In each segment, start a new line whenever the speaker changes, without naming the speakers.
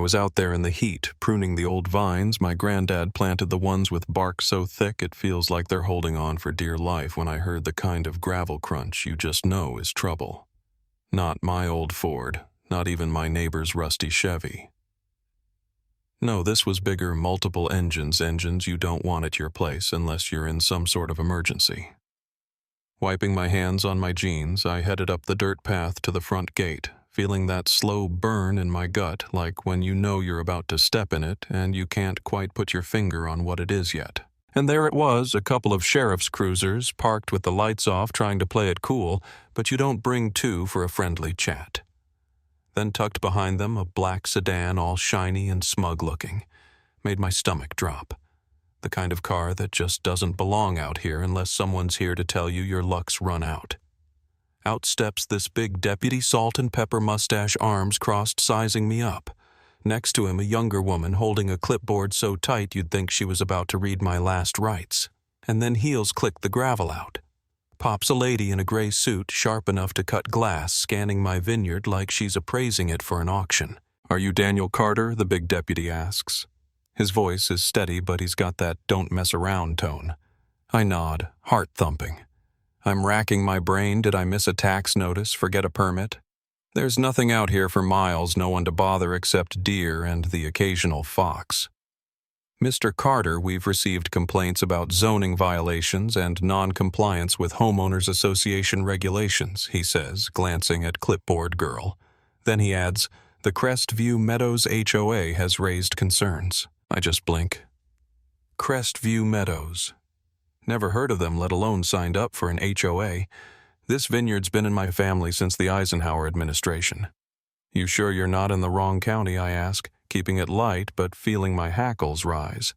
was out there in the heat, pruning the old vines. My granddad planted the ones with bark so thick it feels like they're holding on for dear life when I heard the kind of gravel crunch you just know is trouble. Not my old Ford, not even my neighbor's rusty Chevy. No, this was bigger, multiple engines you don't want at your place unless you're in some sort of emergency. Wiping my hands on my jeans, I headed up the dirt path to the front gate, feeling that slow burn in my gut, like when you know you're about to step in it and you can't quite put your finger on what it is yet. And there it was, a couple of sheriff's cruisers parked with the lights off trying to play it cool, but you don't bring two for a friendly chat. Then tucked behind them, a black sedan all shiny and smug-looking. Made my stomach drop. The kind of car that just doesn't belong out here unless someone's here to tell you your luck's run out. Out steps this big deputy, salt and pepper mustache, arms crossed, sizing me up. Next to him, a younger woman holding a clipboard so tight you'd think she was about to read my last rites. And then heels click the gravel out. Pops a lady in a gray suit, sharp enough to cut glass, scanning my vineyard like she's appraising it for an auction. "Are you Daniel Carter?" the big deputy asks. His voice is steady, but he's got that don't mess around tone. I nod, heart thumping. I'm racking my brain. Did I miss a tax notice, forget a permit? There's nothing out here for miles, no one to bother except deer and the occasional fox. "Mr. Carter, we've received complaints about zoning violations and non-compliance with homeowners association regulations," he says, glancing at clipboard girl. Then he adds, "The Crestview Meadows HOA has raised concerns." I just blink. Crestview Meadows. Never heard of them, let alone signed up for an HOA. This vineyard's been in my family since the Eisenhower administration. "You sure you're not in the wrong county?" I ask, keeping it light but feeling my hackles rise.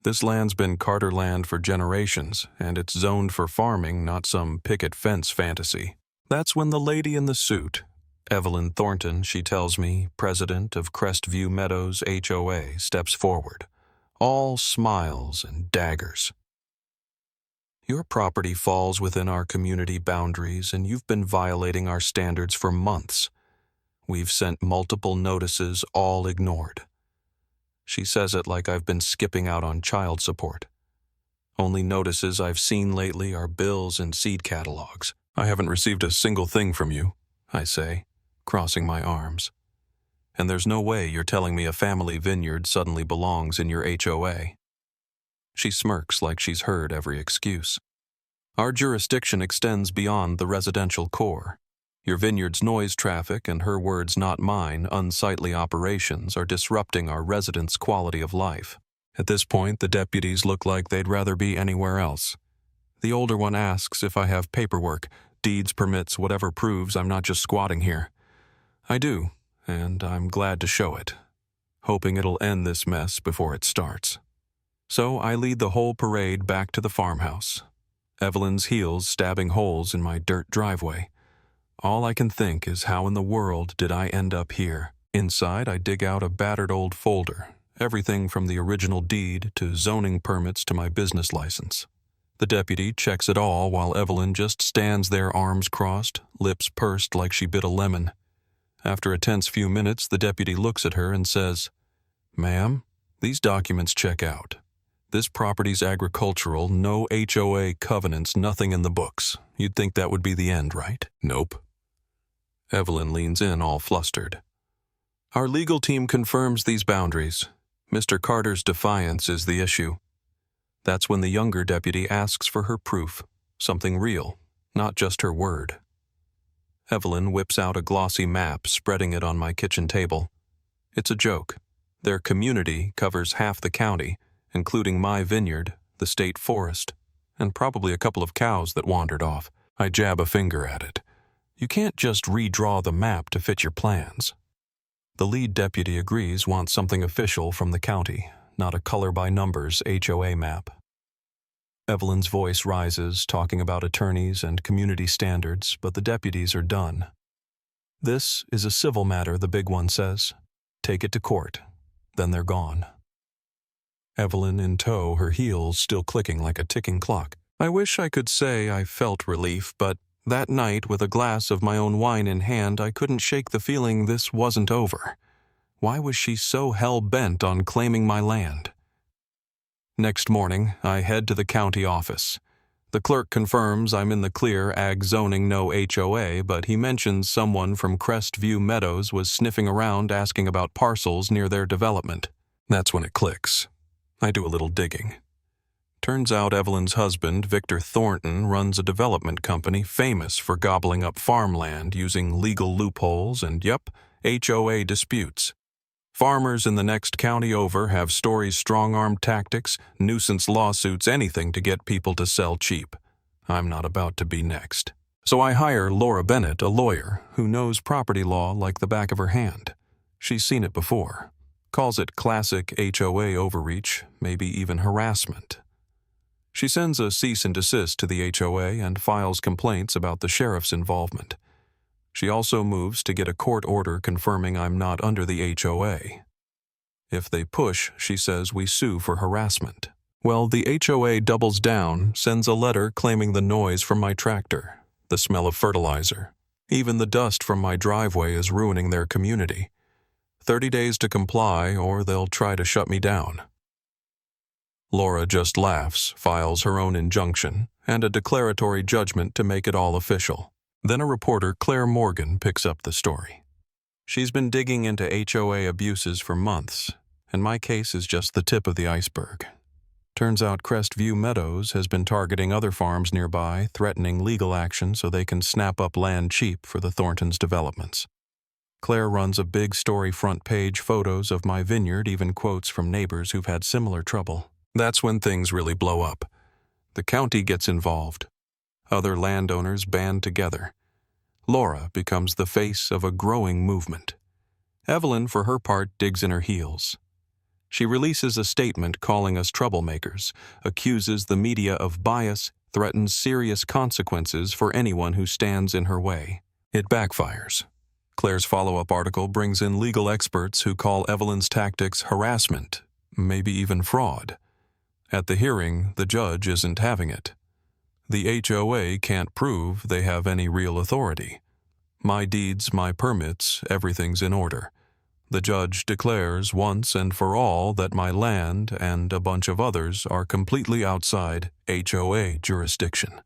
This land's been Carter land for generations, and it's zoned for farming, not some picket fence fantasy. That's when the lady in the suit, Evelyn Thornton, she tells me, president of Crestview Meadows HOA, steps forward. All smiles and daggers. "Your property falls within our community boundaries, and you've been violating our standards for months. We've sent multiple notices, all ignored." She says it like I've been skipping out on child support. "Only notices I've seen lately are bills and seed catalogs." "I haven't received a single thing from you," I say, crossing my arms. "And there's no way you're telling me a family vineyard suddenly belongs in your HOA." She smirks like she's heard every excuse. "Our jurisdiction extends beyond the residential core. Your vineyard's noise traffic, and her words not mine, unsightly operations are disrupting our residents' quality of life." At this point, the deputies look like they'd rather be anywhere else. The older one asks if I have paperwork, deeds, permits, whatever proves I'm not just squatting here. I do, and I'm glad to show it, hoping it'll end this mess before it starts. So I lead the whole parade back to the farmhouse, Evelyn's heels stabbing holes in my dirt driveway. All I can think is how in the world did I end up here? Inside, I dig out a battered old folder, everything from the original deed to zoning permits to my business license. The deputy checks it all while Evelyn just stands there, arms crossed, lips pursed like she bit a lemon. After a tense few minutes, the deputy looks at her and says, "Ma'am, these documents check out. This property's agricultural, no HOA covenants, nothing in the books. You'd think that would be the end, right?" "Nope." Evelyn leans in all flustered. "Our legal team confirms these boundaries. Mr. Carter's defiance is the issue." That's when the younger deputy asks for her proof, something real, not just her word. Evelyn whips out a glossy map, spreading it on my kitchen table. It's a joke. Their community covers half the county, including my vineyard, the state forest, and probably a couple of cows that wandered off. I jab a finger at it. You can't just redraw the map to fit your plans. The lead deputy agrees, wants something official from the county, not a color-by-numbers HOA map. Evelyn's voice rises, talking about attorneys and community standards, but the deputies are done. "This is a civil matter," the big one says. "Take it to court." Then they're gone. Evelyn in tow, her heels still clicking like a ticking clock. I wish I could say I felt relief, but that night, with a glass of my own wine in hand, I couldn't shake the feeling this wasn't over. Why was she so hell-bent on claiming my land? Next morning, I head to the county office. The clerk confirms I'm in the clear, ag zoning, no HOA, but he mentions someone from Crestview Meadows was sniffing around asking about parcels near their development. That's when it clicks. I do a little digging. Turns out Evelyn's husband, Victor Thornton, runs a development company famous for gobbling up farmland using legal loopholes and, HOA disputes. Farmers in the next county over have Story's strong-arm tactics, nuisance lawsuits, anything to get people to sell cheap. I'm not about to be next. So I hire Laura Bennett, a lawyer, who knows property law like the back of her hand. She's seen it before. Calls it classic HOA overreach, maybe even harassment. She sends a cease and desist to the HOA and files complaints about the sheriff's involvement. She also moves to get a court order confirming I'm not under the HOA. If they push, she says we sue for harassment. Well, the HOA doubles down, sends a letter claiming the noise from my tractor, the smell of fertilizer. Even the dust from my driveway is ruining their community. 30 days to comply, or they'll try to shut me down. Laura just laughs, files her own injunction, and a declaratory judgment to make it all official. Then a reporter, Claire Morgan, picks up the story. She's been digging into HOA abuses for months, and my case is just the tip of the iceberg. Turns out Crestview Meadows has been targeting other farms nearby, threatening legal action so they can snap up land cheap for the Thorntons' developments. Claire runs a big story front page, photos of my vineyard, even quotes from neighbors who've had similar trouble. That's when things really blow up. The county gets involved. Other landowners band together. Laura becomes the face of a growing movement. Evelyn, for her part, digs in her heels. She releases a statement calling us troublemakers, accuses the media of bias, threatens serious consequences for anyone who stands in her way. It backfires. Claire's follow-up article brings in legal experts who call Evelyn's tactics harassment, maybe even fraud. At the hearing, the judge isn't having it. The HOA can't prove they have any real authority. My deeds, my permits, everything's in order. The judge declares once and for all that my land and a bunch of others are completely outside HOA jurisdiction.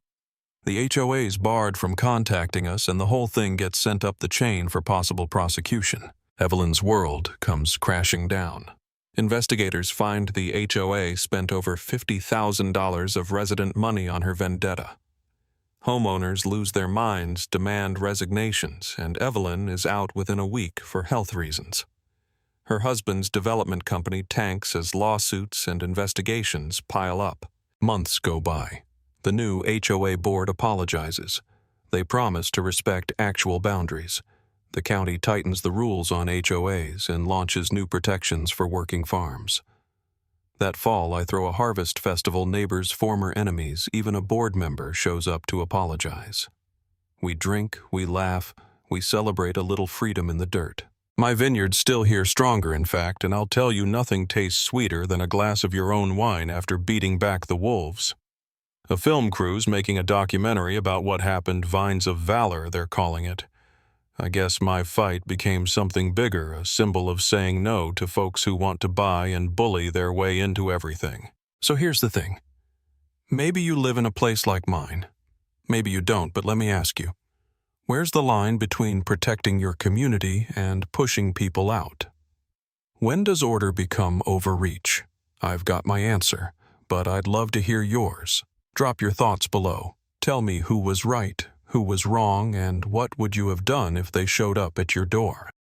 The HOA's barred from contacting us, and the whole thing gets sent up the chain for possible prosecution. Evelyn's world comes crashing down. Investigators find the HOA spent over $50,000 of resident money on her vendetta. Homeowners lose their minds, demand resignations, and Evelyn is out within a week for health reasons. Her husband's development company tanks as lawsuits and investigations pile up. Months go by. The new HOA board apologizes. They promise to respect actual boundaries. The county tightens the rules on HOAs and launches new protections for working farms. That fall, I throw a harvest festival. Neighbors, former enemies, even a board member shows up to apologize. We drink, we laugh, we celebrate a little freedom in the dirt. My vineyard's still here, stronger in fact, and I'll tell you nothing tastes sweeter than a glass of your own wine after beating back the wolves. A film crew's making a documentary about what happened, Vines of Valor, they're calling it. I guess my fight became something bigger, a symbol of saying no to folks who want to buy and bully their way into everything. So here's the thing. Maybe you live in a place like mine. Maybe you don't, but let me ask you. Where's the line between protecting your community and pushing people out? When does order become overreach? I've got my answer, but I'd love to hear yours. Drop your thoughts below. Tell me who was right, who was wrong, and what would you have done if they showed up at your door?